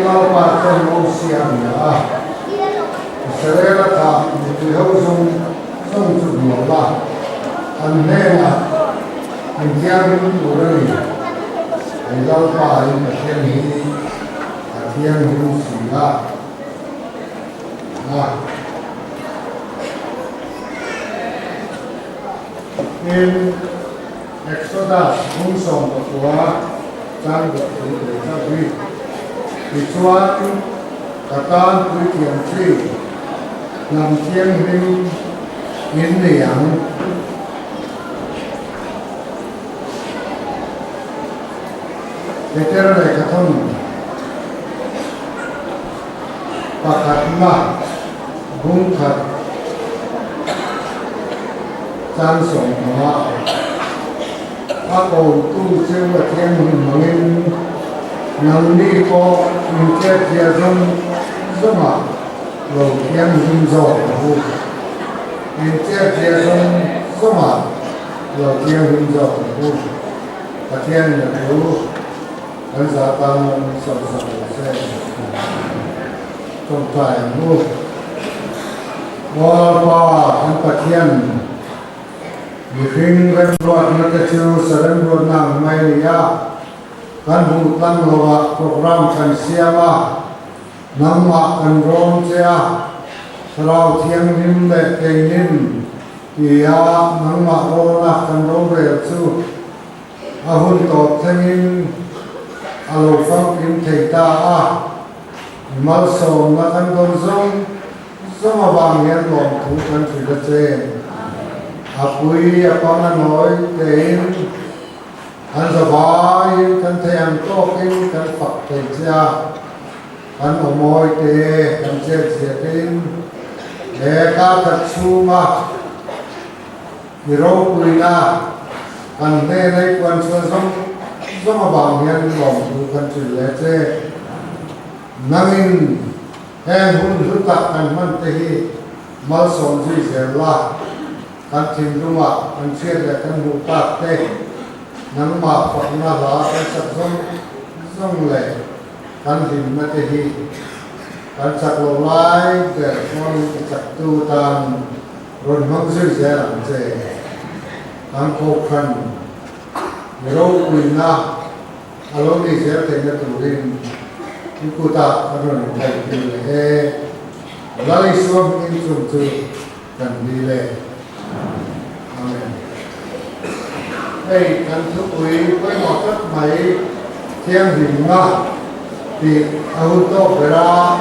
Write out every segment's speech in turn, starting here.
mau pa kan mau siam ya serela ta tu hau sung chu mo la an ne la an kia bin tu ri ai lau pa ai ma thian ni a thian hu si la in Exodus hung song của Zan Pathian Biak Inkhawm 3 làm thiên linh in liang Peter này các thôn Pathianni hung thật Zan song ma ako tu siêu và thiên mangin nang đi có những cái kia giống giống mà rồi thiên hình dầu hú những cái kia giống mà rồi thiên hình dầu hú và thiên là hú anh giá tăng sầm sầm sẽ không phải hú qua anh Pathian Bikin kan buat mereka cium sering buat nang Malaysia kan hutan lawa program kan siapa nang makan rom cia serau tiang lim le kenin ia nang mak rona kan rom recu ahun tot tengin alo fam kim teita mal so na kan gonzong sama bang yang long tu kan sudah cie Apui apa nói đến anh giờ bài anh thấy anh tốt kinh anh Phật thầy cha anh ở môi tê anh chết đến để các thật su mà thì râu quỳ na anh đây đây quan xuân giống mà bằng nhân lòng tu cần chửi lẽ chê năng in em hun tạc anh man tê mal son duy dễ la kan tim rumah kan sia le kan buka teh nang ma phật na la kan sak zong le kan dim ma te hi kan sak lo lai ke mon sak tu tan ron mang zui ze lam che kan ko khan ro kui na alo ni ze te na tu rin ku ta ron thai ti le la li suam in chung tu kan di le Hey, kan thu quý với một cách máy thiên hình nga thì ông to phải ra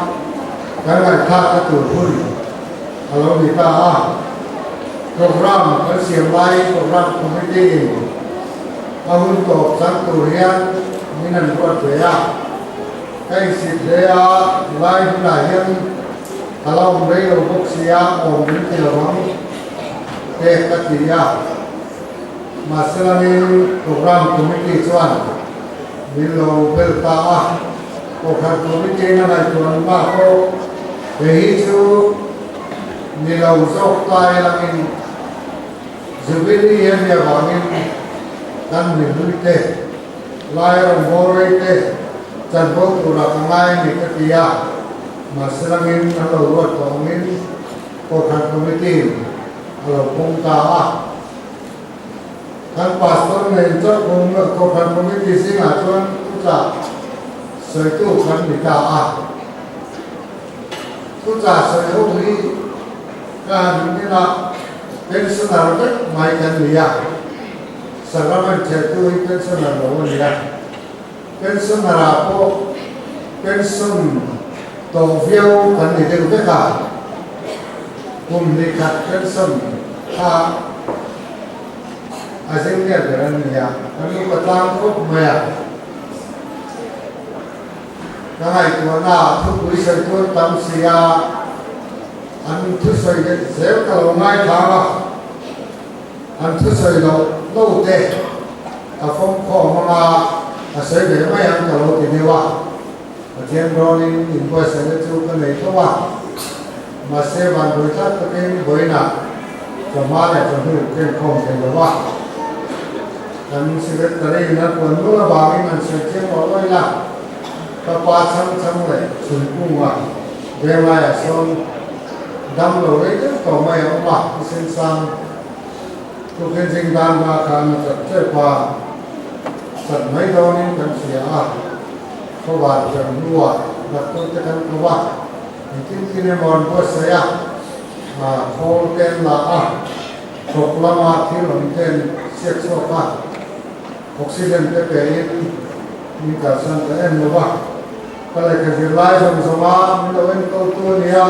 cái ngày khác cái tuổi hôn alo người ta program cái xiêm lai program committee ông to sáng tuổi hiện như là một tuổi cái xịt đấy lai là hiện alo đấy là bốc xia ổn định thì là mong để các chị Masalah program komite cuan, bilo belta program komite na cuan mako, behitu bilo zok tay langin, zubili yang dia bangin dan milite, layar morite, janbok urak ngai ni ketia, masalah ini kalau buat bangin program komite, kalau pungta kan pastor này cho cùng có phần của cái gì sinh hoạt cho tu trả sợi tu phần bị cả tu trả sợi hậu lý cả những cái là bên sân nào rất may cần lý sản ra bên trẻ tu bên sân nào đó lý bên sân nào có bên sân tổ phiêu cần lý đều tất cả cùng lý khát bên sân Asing dia dengan dia, kami petang kok maya. Nangai tuana tu bisa tu tam sia, an tu soi zel kalau ngai thang an tu soi lo te, phong kho mana asai be mai an kalau tinewa, tiang rolling invoice ada tu kan itu wah, masih bantu tak pakai boina, cuma ada tu kan kong tinewa. Dan secretary na kuno la bangin ang section o la pa chang chang le chun kunga ve mai son dam lo re to mai ma sen sang tu ken jing dan ma kan ta che pa sat mai do ni kan sia a ko ba jang nuwa na tu te kan ko ba tin tin mon ko sa ya ko ten la a chok la ma thi lom ten siek so pa oxygen te pe ni ka san ta en lo ba ka le ka ji lai som ma mi lo en ko tu ni ya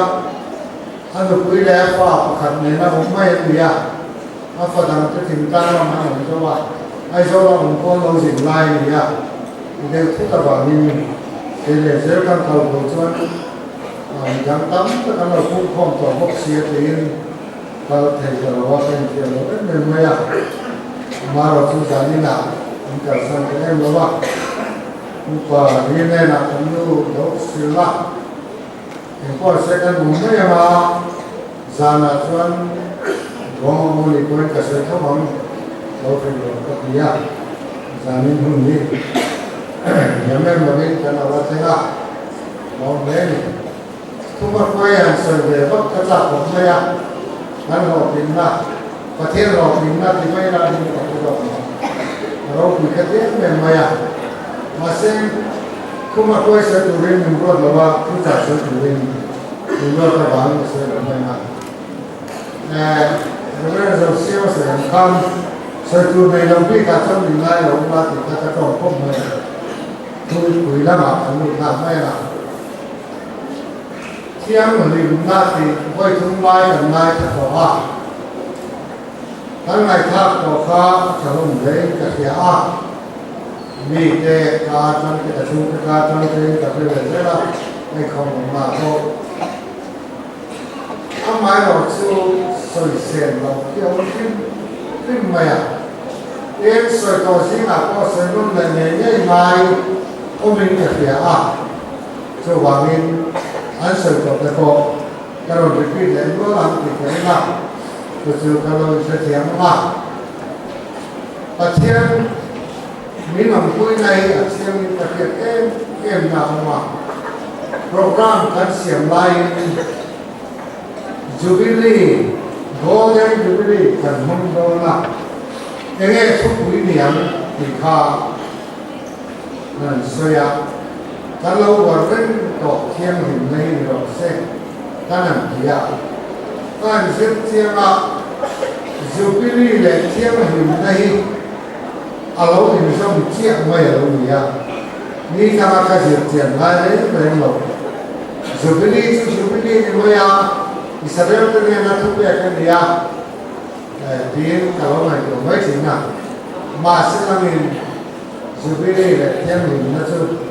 an du pui le fa khat ne na ho mai ni ya a fa dang te tin ta ma ma ni so ba ai so la mo ko lo ji lai ni ya ni de thu ta ba ni ke le se kan ka lo chuan yang tam ta kan lo pu khom to bok sia tin ka thei ka lo wa ken ti lo en me ya ma ro chu sa ni na ni ka san ke em lo ba pa ni ne na kan lu do si la en ko se kan mu me ma zan a chuan go mo ni ko ka se tho mong lo ke lo ka ya zan ni hu ni ya me ma ni kan wa se ga mo me ni tu ma ko ya se de ba ka cha ko me ya kan ho pin na pa the ro pin na ti mai na ni ka ko ro ku ka te me ma ya ma se kuma ko se tu rin mu ro lo ba ku ta se tu rin ni lo ka ba ni se ro me na rồi giờ siêu sẽ không sẽ tu này đồng bi cả trong mình lai rồi mà thì ta còn không mày tôi quý lắm à mình làm mai là thiên mà mình na thì quay thung lai làm lai thật khó tháng ngày khác có khác chẳng không thấy cả kia vì thế cả trong cái chung cả trong cái cái về là hay không mà thôi ông mai rồi siêu soi sen lo kêu phim mày em soi to xin là có soi luôn là nhảy mai ông mình được kìa cho hoàng minh anh soi to cái cái rồi bị phi đến nó làm thì cái nào rồi cái rồi sẽ thiệt mà thiên mình làm cuối này thiên mình thực hiện em nào mà program kan siam lai Jubilee Golden Jubilee kan hum do na enge thu pui niam ti kha nan soya ta lo wa ren to thiam hin nei ro se ta nan dia kan zip thiam a Jubilee le thiam hin nei a lo hin som chiak mai lo nia ni ka ka zip thiam lai le lo Jubilee chu Jubilee ni mo ya Israel tu ni na tu pe kan dia tin kalau mai tu mai sing na ma se lang in Jubilee le thiam hin na chu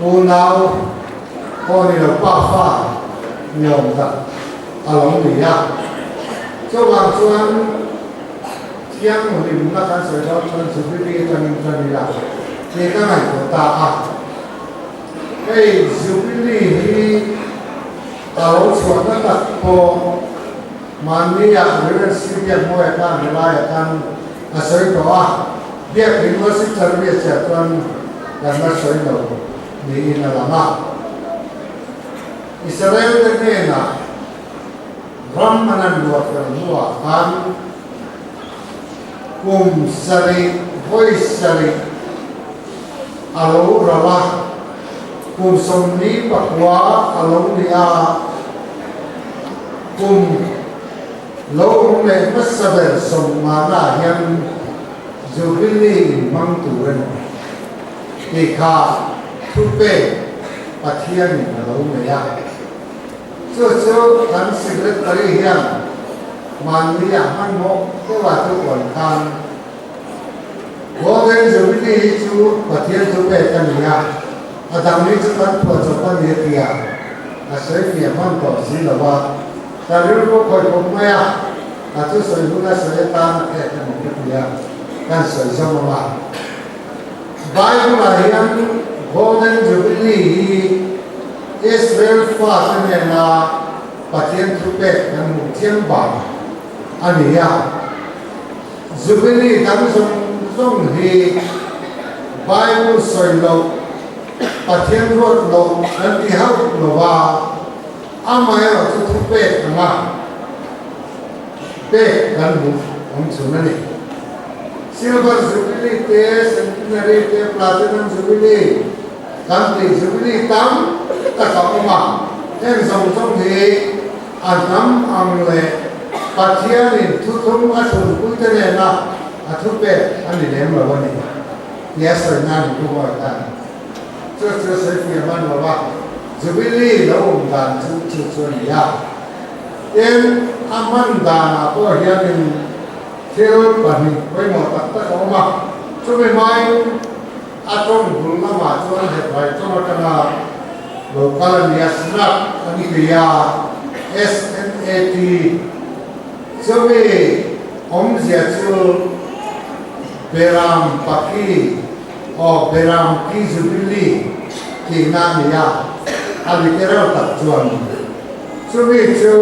u nau ko ni lo pa fa nyom ta along ni ya cho wang chuan thiam hin na kan se do chuan Jubilee kan ni la ni ka ngai ko ta hey Jubilee hi kalau suatu tak po mania dengan siapa mau akan mulai akan asal doa dia university terbiasa jatuhan dan masuk itu di lama Israel terkena Ramadan dua kan sari voice sari alu rawa somni pakwa along dia lo me masaber somana yang Jubilee mang turen ika tupe Pathianni lo me ya so kan secretary yang mania man mo ko wa tu kon kan Golden Jubilee chu Pathian tupe kan ya Adam ni cepat percobaan dia asal dia mampu sih lepas tapi kalau kau kumaya atau sebenarnya saya tak akan mungkin dia kan saya sama Bible lahiran Golden Jubilee Israel fast ni na Pathian tupe dan mungkin bang ania Jubilee tapi song hi Bible soilo Pathian road lo nanti hau lo wa amai lo tu pe ma pe kan bu sunani silver jubilee te centenary te platinum jubilee country jubilee tam ta ka ma en song hi anam amle Pathianni thu thum a thun ku te ne na a thu pe ani nem lo ni yes or nan ku wa ta cho sai fi man lo wa jubilee lo dan chu ni ya en aman dana ko hianin thil pani koi mo ta ko ma chu me mai atong bul na ma chuan he bai choma kana local niasna ani kriya SNAT Sobe om zia chu beram paki o beram ki jubilee ki na niya ali kera ta chuan sobe chu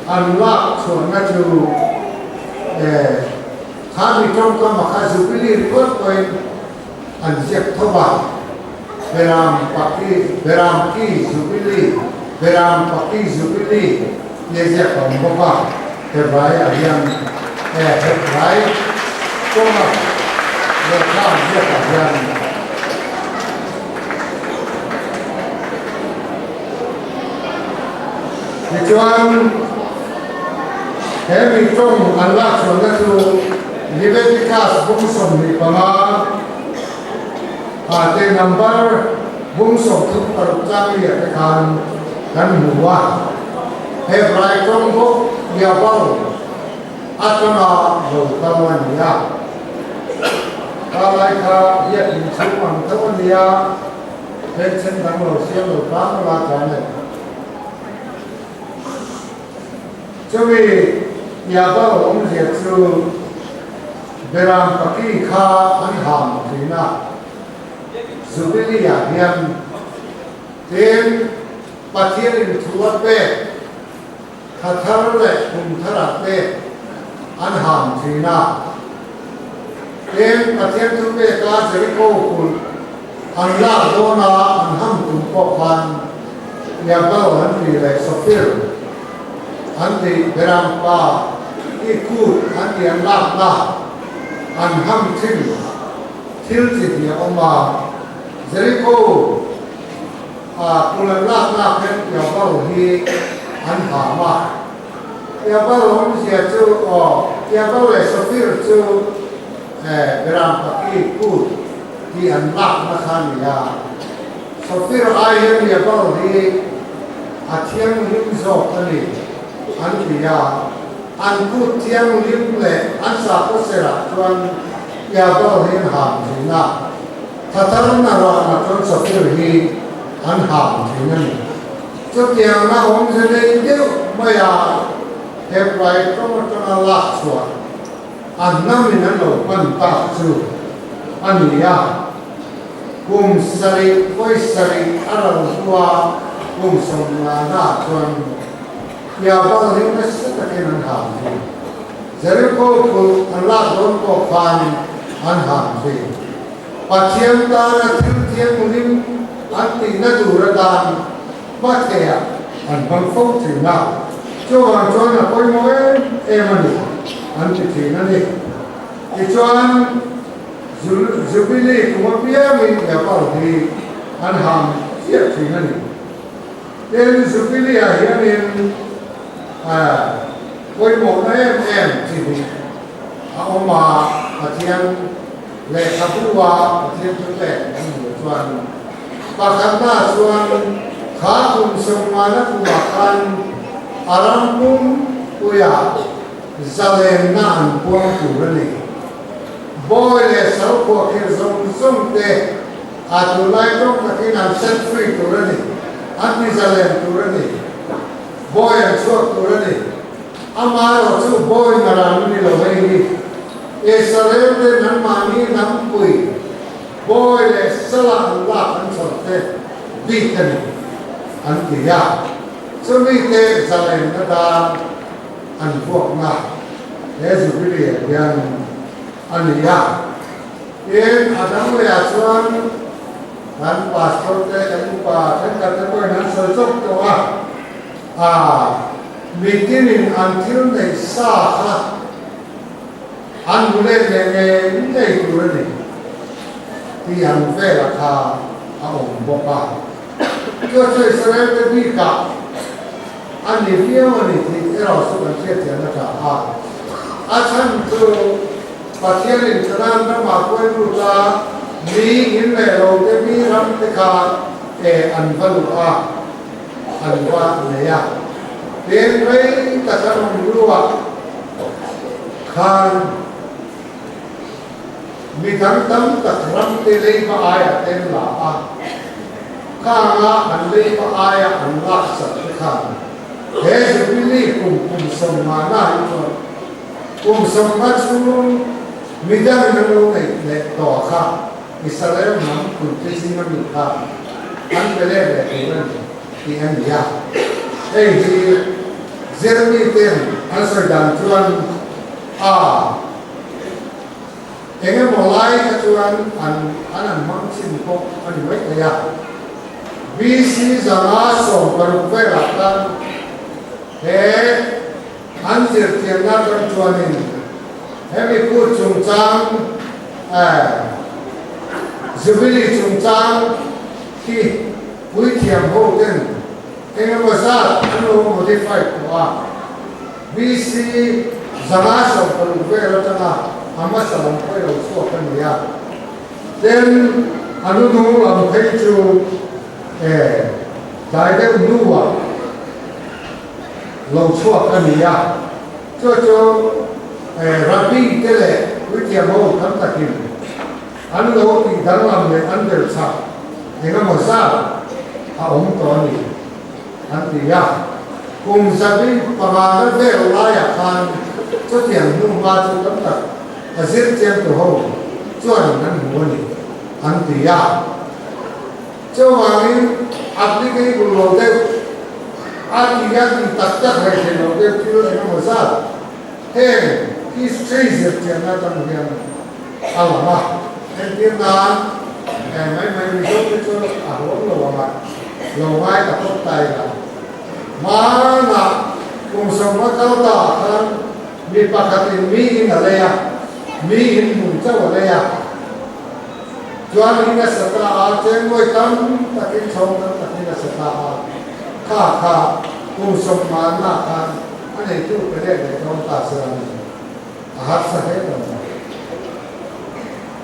unlock chuan na chu khani trong ka ma kha jubilee report point an zia thoba beram ki jubilee ye zia kom ba thế vậy à riêng thế vậy có mà được làm việc ở riêng thì cho anh thế mình trong ăn lạc xuống cái thứ Leviticus bung sông đi mà cái number bung sông thức ở trang liệt cái khăn mùa thế vậy trong có ya bao atona lo kawan ya kalai ka ya in chuan kawan ya pension dang lo siam lo kam la ka ne chumi ya bao om je chu beram paki kha an ham thina zubili ya hiam ten Pathianni thuat pe Khathar le kumthara pe anham thina ten Pathian tu pe ka Jericho kun anla dona anham tum ko khan ya ba han ri le sofir han di beram pa ikut han di anla na anham thil chi ya oma Jericho kulan la na pen ya ba hi an hama ya ba rom sia chu ya ba le sofir chu beram paki ku di an lak na khan ya sofir ai ya ba hi athiang lim zo ani an ya an ku thiang lim le an sa ko sera chuan ya ba hi ham thina thatar na ra na chuan sofir hi an ham thina ni cho tiền na hôm nay đều bây giờ theo lại trong lạc xóa anh năm mình ăn lẩu ăn tạt chú anh nhá cùng sari với sari ăn lẩu xóa cùng sống là na chuan nhà bao nhiêu nó sẽ có cái ăn hàng gì giờ cô ăn lạc đốn cô phan ăn hàng gì Pathian ta là thiên mulim anh tin nó đủ ra đàn bắt kẻ anh bằng phong thủy nào cho anh cho là coi mỗi em anh thì nó đi thì cho anh jubilee của phía mình là bảo thì anh ham giết thì nó đi nên jubilee à hiện nên coi một em thì ông mà Pathian lệ tháp qua Pathian cho lệ anh cho anh và khán giả cho anh khá cùng sông mà nó cũng makan aram pun uya zalen na an puang tu rani boy le sau ko ke zong te atu lai trong cái nam set free tu rani an ni zalen tu rani boy an chuak tu rani ama ro chu boy na ran ni lo hei ni e zalen te nan ma ni nam pui boy le sala Allah an chot te bi kan an kia cho nên thế giờ này nó đã ăn phượng mà thế dù cái gì anh ăn gì à yên ở trong nhà chuan นั้นปาสโตเตกันอุปาท่านกันด้วยนั้นสรุปตัวbeginning untilในซาค่ะอันเล่นในในตัวนี้ที่อันเวลาค่ะเอาบอกว่าก็ช่วยแสดงเป็นวิกาอันนี้เพียงวันนี้ที่เราสุขเทียบเทียนนะครับอาจารย์ตัวปัจจัยนี้จะนำมาคุยดูจ้ามีอินเล่เราจะมีรับติกาอันฟังดูอันว่าเนี่ยเป็นไปแต่ถ้าเรารู้ว่าขันมีทั้งตั้งแต่รับเตลีปะอายเต็มหลาข้างละอันลีปะอายอันละสัตย์ขันเฮ้ยวิลีกุมสมมาหน้าอีกกุมสมมาชูมีดังนั้นลงในต่อข้าอิสราเอลนั้นคุณที่สิ่งนั้นมีข้าอันเป็นเรื่องอะไรนั่นที่อันยากเฮ้ยที่เจอร์มีเต็มอันสุดดังชวนเองก็บอกไล่ก็ชวนอันนั้นมั่งสินพกอันนี้ไม่ได้ยากวิสิจะมาส่งไปรูปแบบกันเฮ้อันเสียเทียนนั่นก็ชวนนี่เฮ้มีพูดจุงจังจุบิลีจุงจังที่วิเทียมโฮเดนเองก็บอกซะอันนู้น modify ตัววิสิจะมาส่งไปรูปแบบแล้วนะอามาสลัมไปเราสู้กันเนี่ยเดินอันนู้นเราไปจูได้เดินดูว่าเราสู้กันเนี่ยจู่รับบีเตเลวิทยาโมทำตะกินอันนู้นที่ดังลำเนี่ยอันเดิมสักเองก็มาซาอาองค์ตัวนี้อันที่ยาคุมสับิประมาณเท่าไรกันจู่ที่อันนู้นมาจู่ตั้งแต่อาศัยเจ้าตัวจวนนั้นหัวนี่อันที่ยาเจ้าวันนี้อัปลิเคชันโหลดเด็กอันที่ยาที่ตัดจากให้โหลดเด็กที่เราเองก็มาซาเฮ้ที่สตรีทเจ้าหน้าที่เนี่ยเอาละเอ็นที่นั้นไม่มีช่วงที่ช่วงอาหัวโหลดมาโหลดไว้กับต้นไทรละมาหนักกลุ่มสมัครเข้าต่อกันมีปกติมีอินอะไรมีอินมุนเจ้าอะไรจวนอินสัตราอาเจงวยตั้งตะกินชงตั้งตะกินสัตราข้ากุมสมมาหน้ากันอันนี้ที่อุปเดชในตรงตาเสือนี่อาหารสะเฮ็ดเลย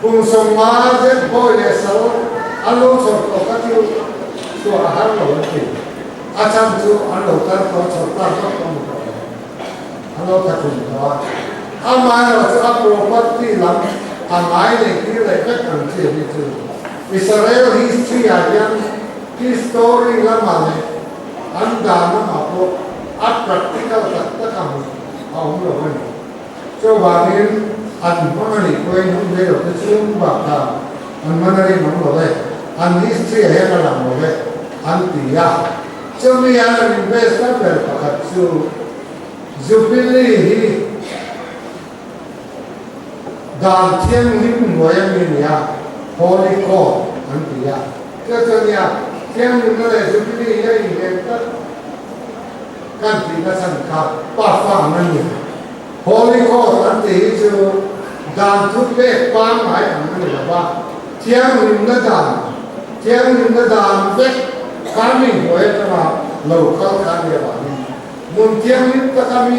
กุมสมมาเจ็บป่วยเลยสาวอันลูกสาวก็ที่ตัวอาหารเรากินอาจารย์จู่อันลูกตั้งตัวชดตั้งก็ต้องตัวอันลูกถ้าคุณตัวอามาเราจะอัปโหลดที่หลังอาไม้เนี่ยที่อะไรก็กันเชื่อที่จู่อิสราเอล history อย่าง history ละมาเนี่ยอันดานะมาพวกอัด practical ตัดตะคำเอาหมดเลยเจ้าบ้านนี้อันมันนี่คุยนุ่มเดียวจะช่วยบ้างกันอันมันนี่มันหมดเลยอัน history ให้มันหมดเลยอันที่ยาเจ้ามีอันนี้เบสก็เป็นปกติจูบิลีดานเทียงหิมหน่วยมีเนี่ยโฮลิโคอันที่ยาก็จะเนี่ยเทียงหิมนั่นแหละจูบิลียังอีกเด็กกันที่ก็สังกัดป้าฟังนั่นเนี่ยโฮลิโคอันที่จูดานทุกเล็กป้าหมายอันนั้นแบบว่าเทียงหิมนั่นดานเทียงหิมนั่นดานเล็กข้ามีหน่วยจะมาโลกเขาข้าเดียวนี้มุนเทียงหิมก็ข้ามี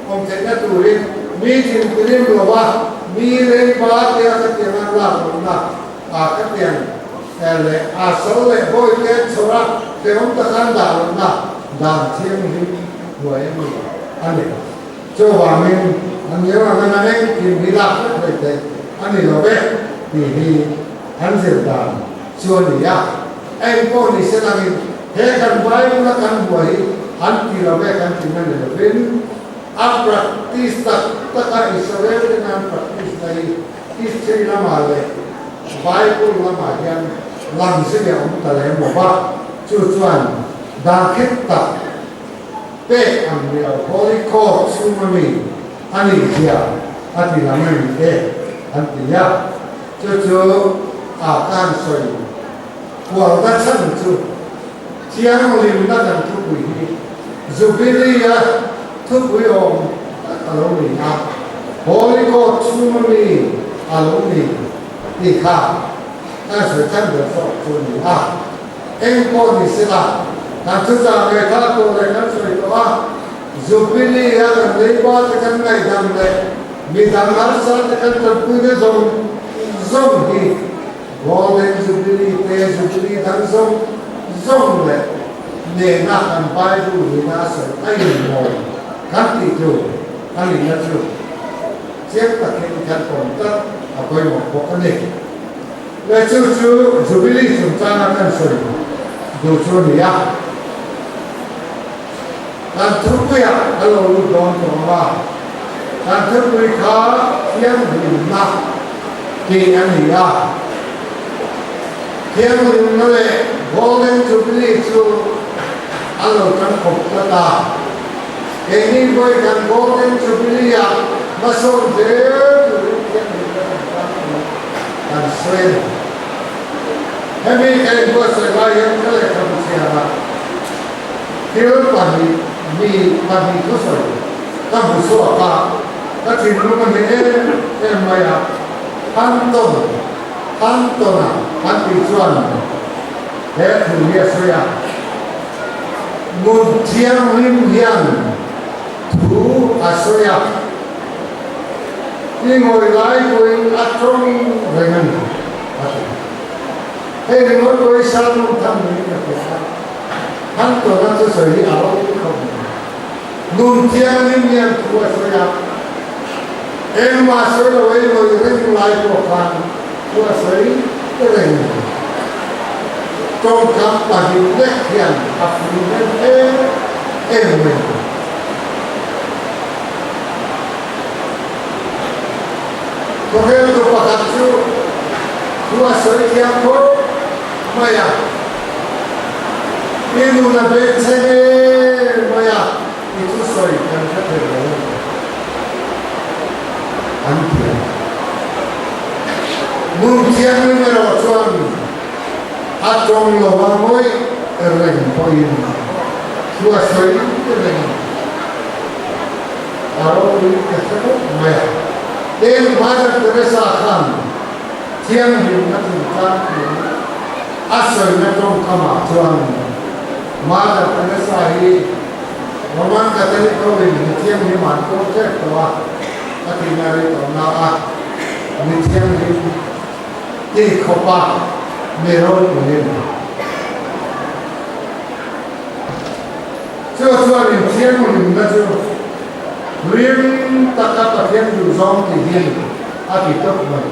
ผมเห็นนะตัวเองมีสิ่งที่เรียกว่ามีเรื่องบาดเจ็บที่มันหลับนะก็เตียงเลยสโลเลยบ่อยเกินสุราเดี๋ยวผมจะกันด่านะด่าเทียงหิมหน่วยมีอันนี้เจ้าว่ามีอันนี้ว่ามันเองที่มีหลักเลยแต่อันนี้เราเป็นที่อันเสียดายส่วนนี้เอ็งพวกนี้เสนามิเฮกันไว้แล้วกันบ่อยอันที่เราเป็นที่นั่นเลยเป็นpraktis tak Israel dengan praktis dari istri lama le, Bible lama yang langsung yang terlebih bahwa tujuan dan kita pe ambil Holy Code sumami ani dia ati lama ni anti ya tujuh akan soi của ta chân chú chiang lim ta đang thu quỷ dù biết đi thu quỷ ông alo đi à Holy God chú mi alo đi đi khá ta sẽ chân được phật chú đi à em có đi sẽ là ta thức ra người ta cô lại nói rồi đó dù biết đi gần đấy qua cái căn này đầm này vì đầm hắn sao cái căn tập quy cái dòng dòng thì Golden Jubilee, Pay Jubilee, dan zong le, ne na kan pai du ni na sa ai mo, kan ti ju, ani na ju, chiếc ta khen kan kon ta, a koi mo ko kan ni, le chu Jubilee chung cha na kan soi, du chu ni ya, kan thu ya, alo lu don to ma, kan thu kha hiam ni na, ki ani ya. Hiang lim nó lệ Golden Jubilee chú alo trong cục ta cái này với cái Golden Jubilee à mà số thế anh xuyên em biết cái bữa sẽ lại em cái này không xem à khi lúc mà vì có rồi ta muốn số à ta chỉ lúc mà em mày à ăn Anton Antichuan thế thử nghiệm suy à một chiang lim hiền thú suy à đi ngồi lái với trong về ngân thế thì nói với sao không thăm những cái Anton nó sẽ đi ảo không một chiang lim hiền thú suy à em mà suy là với người lên lái của fan qua sấy cái này trong các bản hình nét hiền học hình nét em mình có thể tôi bắt gặp chú qua sấy kia tốt mà ya ini là bên xe mà ya itu sấy kan cái thể đó anh thiệt mung chiang ni mero chuan atong lo wa moi reng poin chua soi reng aro ni ka sa ma den Mother Teresa khan chiang hin na tu ta asoi na tong kama chuan Mother Teresa hi Roman Catholic ko ni chiang ni man ko che to a ati na ri to na a ni chiang ni đi khóc ba mê rôn của mình cho mình thiên của mình là cho riêng tất cả các thiên dù dòng thì hiền thì tốt mình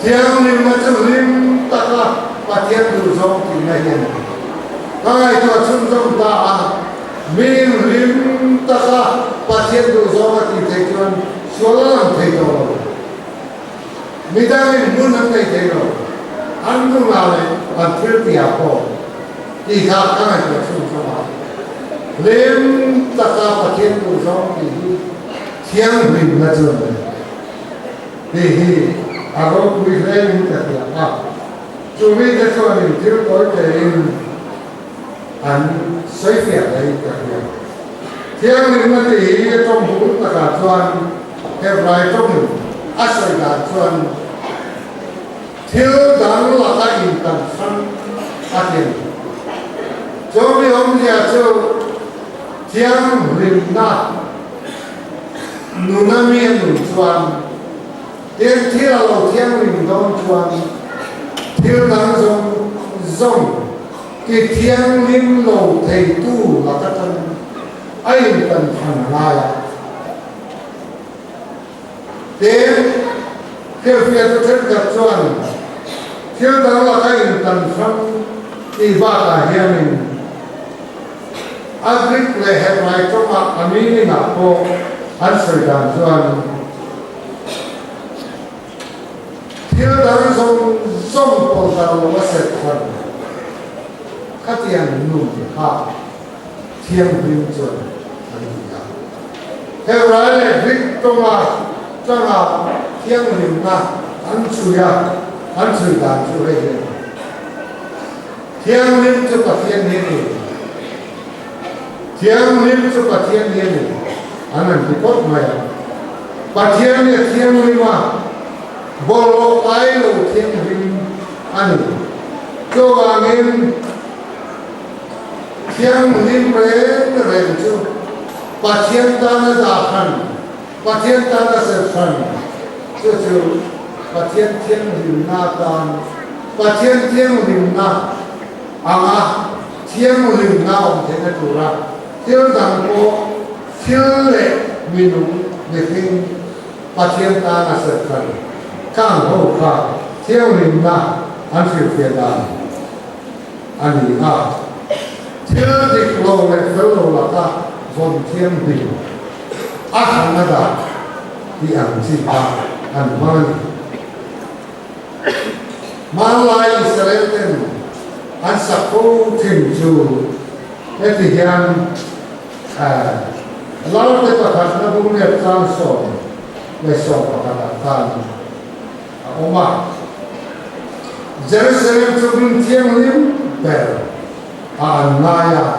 thiên mình là cho riêng tất cả các thiên dù dòng thì là hiền cái cho chhunzawmna mình riêng tất cả các thiên dù dòng thì thấy cho số lần thấy rồi Midang mun ang tay tayo. Ano nga ang filthy ako? Ika ka nga ito sunsama. Lim taka patien ko sa siyang lim na dyan. Hihi, ako kumilayin katiya ka. Sumita ko ang til ko kayo ang soifya kayo katiya. Siyang lim na tihi itong hukot na katuan kebray itong asay katuan thiếu đáng là ta in tầm phân phát hiện cho biết ông nhà cho thiang rim na nunami nung chuan tiền thiếu là thiang rim đông chuan thiếu đáng zong cái thiang rim lầu thầy tu là các thân ai tầm phần lai tiền thiếu phía trên gặp chuan thiếu đó là cái tần phân đi ba cả hiền mình agric lệ hệ lại trong mặt anh ấy nạp cô anh sợi đàn chuan thiếu đó trong cổ đầu nó sẽ phần các tiền nụ ha thiên bình chuẩn anh ấy theo lại lệ viết trong mặt thiên bình na anh chủ ya anh sợi đàn chủ hệ thiêng liêng cho Pathianni thiêng liêng cho Pathianni anh em bị cốt mày Pathianni thiêng liêng mà bolo ai lo thiêng liêng anh cho anh thiêng liêng rèn cho Pathian ta na giả khăn Pathian ta na sẽ khăn cho Pathian thiêng liêng na tan Pathian thiêng liêng na thiêng liêng na ông thế này chủ ra thiêng rằng cô thiêng lệ minu để kinh Pathian ta na sẽ khăn càng hậu khá thiêng liêng na anh phiền phiền đàn anh ý thiêng địch lâu này phếu lâu là ta vốn thiêng liêng thằng nó đã đi ăn gì ta ăn mang mang lại Israel tên anh sắp phố thỉnh chủ cái thì hiện lâu cái tòa thật nó cũng đẹp trang sổ về sổ của các bạn ông ạ Jerusalem cho mình thiêng liêng bèo naya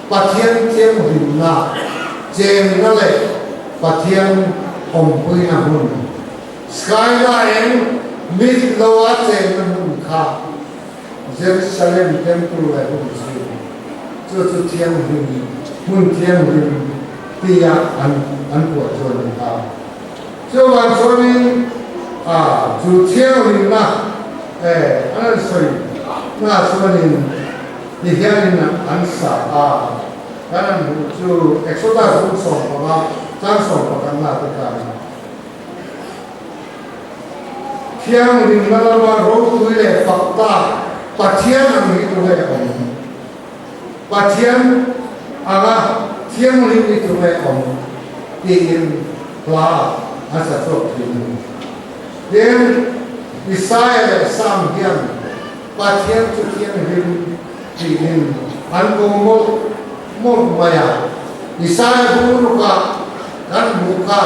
Pathian thiêng liêng na trên nó lệ Pathian ông bơi na hun sky na em mít loa trên na hun kha Jerusalem temple là hun cho thiêng liêng hun thiêng liêng tia anh của cho mình kha cho bạn cho mình chú thiêng liêng na anh sorry na cho mình đi theo mình anh sa cái này chú Exodus cũng sống và trang sống và căn là tất cả thiêng liêng là mà rốt tuổi lệ Phật ta Pathian ang ito lệ ông Pathian thiêng liêng ito lệ ông tiền là anh sẽ chốt tiền then Isaiah Sam hiền Pathian cho thiêng liêng tiền anh cũng một maya Isaiah buru ka kan buka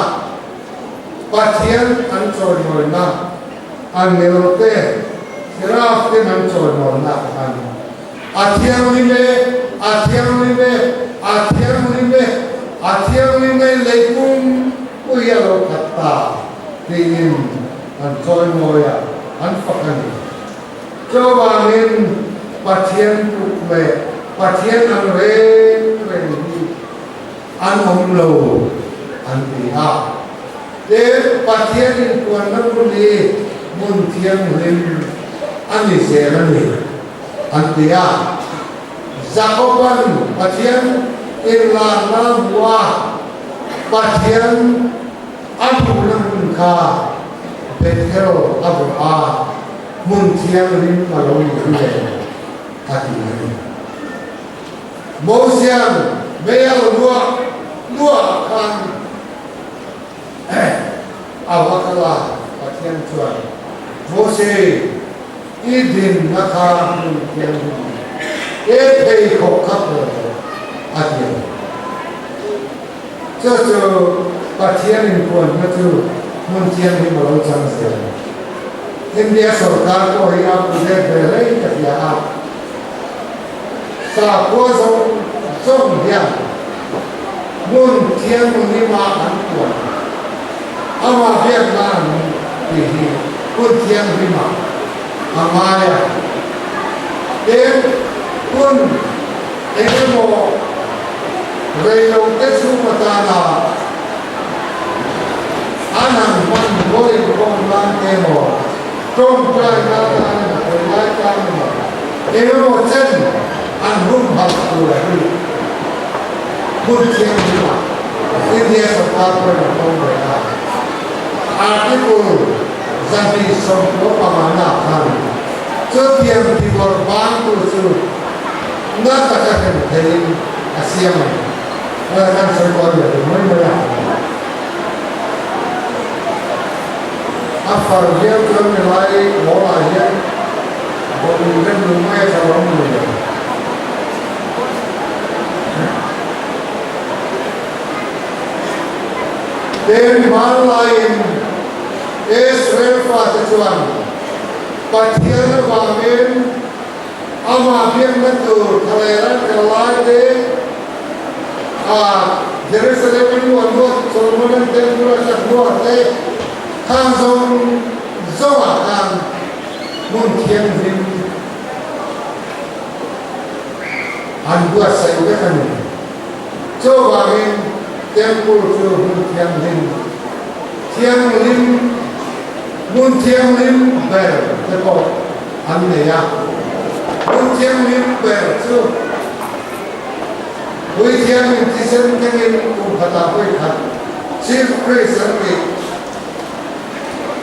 Pathian an choi moi na an nerote seraf te an choi moi na an athiang lime leipum uyalo katta tingin an choi moi an fakani cho bangin Pathian tukme Pathian ang ren an om lo an tiha de Pathian in kuan na muli mun thiang lim an ni se na ni an tiha Jacoban Pathian in la na wa Pathian abu lang ka Bethel abu mun thiang lim malong ni ati Mosian meyal lua kan awakala Pathian chuan Mose idin nakha kian pei khok khap atian cho Pathian in kuan na chu mun thian ni malo chang se India sarkar ko hi ap de rei ka ya sa ko song dia mun thiang ni ma an kuan ama Vietnam thì quân thiêng vi mà amaya đến quân em mồ về đầu tết xuống mà ta là anh hàng quân ngôi con lan em mồ trong trai ta là lái ta mà em mồ chân anh hung hăng của đi quân thiêng vi mà India sarkar ko na kong bera article Zan Pathian kan cho tiang di korban tu su na takkan thei asiam kan sarkar ya moi mera afar dia kan nilai bola ya bukan rumah salon ya then mal lain Israel fa chuan Pathian wamen ama biang na tu thaleran kalai de Jerusalem ni wano Solomon temple sa buat de kang zong zoa kang mun tiang rim an buat sa uga kan coba rim temple tu mun tiang rim mun tiang rim ber tepo an ne ya mun tiang rim ber tu Với thiên mình thì dân cái mình cũng phải tạo với thật xin quý dân thì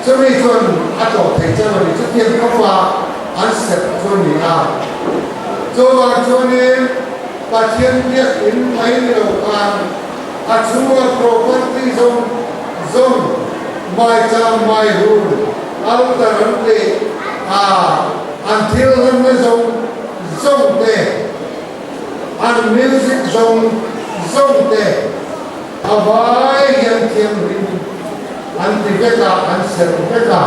cho mình chuẩn ăn tổ thể cho mình trước tiên có qua ăn sạch cho mình cho bạn cho nên và thiên biết đến mấy điều càng chúa property zone mai cha mai hùn ăn ta rắn để until lần mới zone để an music zone te avai yang thiam rin an tiveka an serveka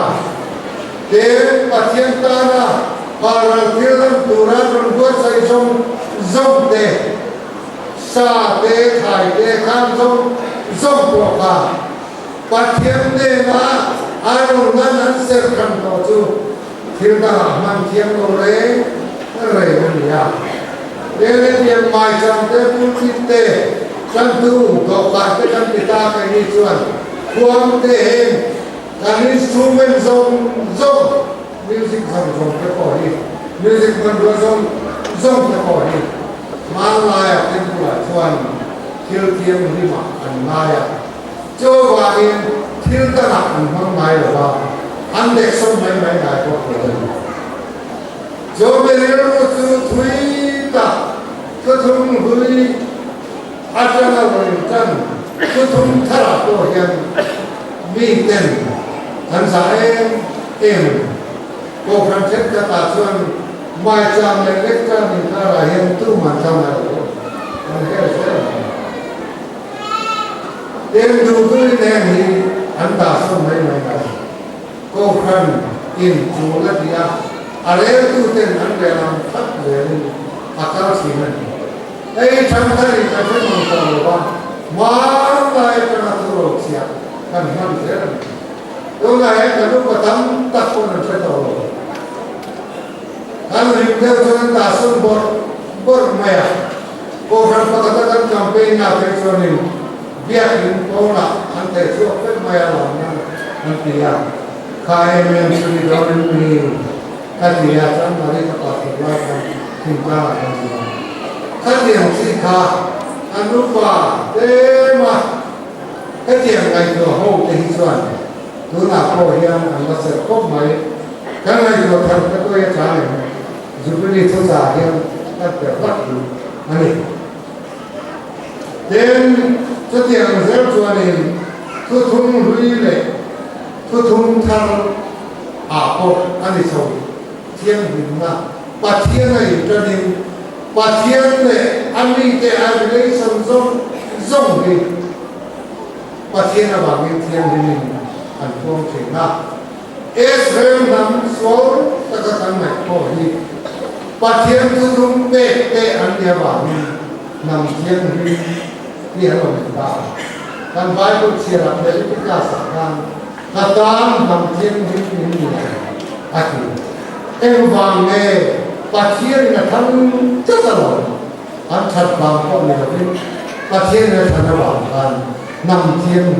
te pathian ta na paraltiran turan buat sai zone te sa te khai te kan zone poka pathian te na anu nan an ser kan to chu thilda man thiam lo re man ya Nên điểm mai trong thế phương kinh tế Trong tu có bản cái trong người ta cái đi chuẩn Khuôn tế hình Cái instrument dông Music dông cái bỏ đi Music vẫn dông cái bỏ đi Mang lại ở trên của chuẩn Thiêu thiêm đi mặc ảnh lại Cho bà yên Thiêu ta lạc ảnh hoang mai ở bà Anh đẹp xong mấy ngày có khổ lần Cho bên đây nó sư thúy ta cứ thung với Adana chân cứ thung thả của hiện mi tên thành giải em cô khăn chết cả ta xuân mai cha mẹ lết cha mình ta là hiện tu mà cha mẹ anh cái sẽ em du với nèm thì anh ta xong mấy ngày cô khăn in chú lát đi à lẽ tu tên anh để làm thất về akal sinan ei thamthari ka themon ko ba mai kana turo sia kan man ser to la hai kanu patam tak ko na cheto kan rimde ton ta sun bor maya ko kan pakata kan campaign na pe chonin biak in ko na ante so pe maya la na antia kai men suni don ni katia tan mari ka pa la Thì ra là các điểm sinh khá anh lúc bà thế mà cái điểm này của hồ tình chuẩn cứ là phổ hiền anh nó sẽ cốt mấy cái này của thần các tôi trả lời dù cái đi thâu giả hiền các tiểu bắt đủ anh ấy đến cái điểm dễ chùa này cứ thung lũy lệ cứ thung thăng bộ anh ấy sầu thiên hình mà Pathian này cho nên Pathian này anh đi cái anh lấy xong rong đi Pathian là bằng những thiên thì mình anh không thể nào Israel nằm xuống tất cả các này có gì Pathian cứ đúng bê anh đi bảo nằm thiên thì là mình bảo kan Bible chia ra để cái cả sản kan kata nằm thiên thì mình em vàng nghe Pathian là thằng rất là lớn anh thật bằng con này là Pathian là thằng bảo nằm thiên